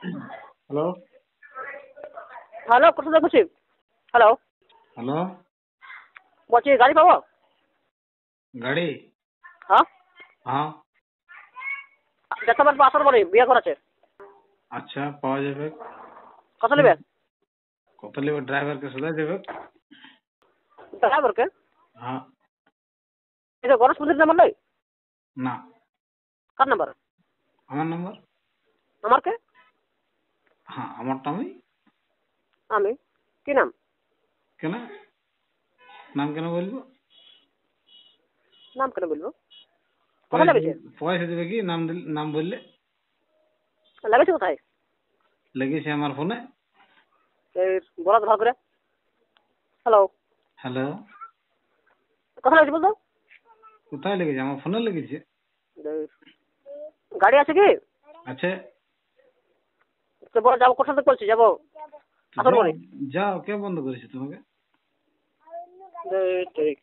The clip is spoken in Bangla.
হ্যালো হ্যালো, কোথা থেকে বলছি? হ্যালো, হ্যালো বলছি গাড়ি পাবো? গাড়ি হ্যাঁ, হ্যাঁ দেখতে আসার পরে বিয়ে করাছে। আচ্ছা পাওয়া যাবে কত নেবে? কত নেবে ড্রাইভারকে সদাই দেবে ড্রাইভারকে? হ্যাঁ এটা গণেশ মন্দির নাম্বার নয়? না কার নাম্বার? আমার নাম্বার আমার কে? হ্যাঁ আমারটা আমি আমি? কি নাম? কেন নাম কেন বলবো নাম কেন বলবো? কোথায় লেগেছে? পয়সা দেবে কি নাম বললে লেগেছে কোথায়? লেগেছে আমার ফোনে এই বলা তো ভালো করে। হ্যালো, হ্যালো কোথায় লেগেছে বলতো? কোথায় লেগেছে আমার ফোনে লেগেছে এই, গাড়ি আছে কি? আছে তো বলো যাবো, কোথা থেকে বলছি যাবো? আসর যাও পরে। যাও কে বন্ধ করেছে তোমাকে ঠিক।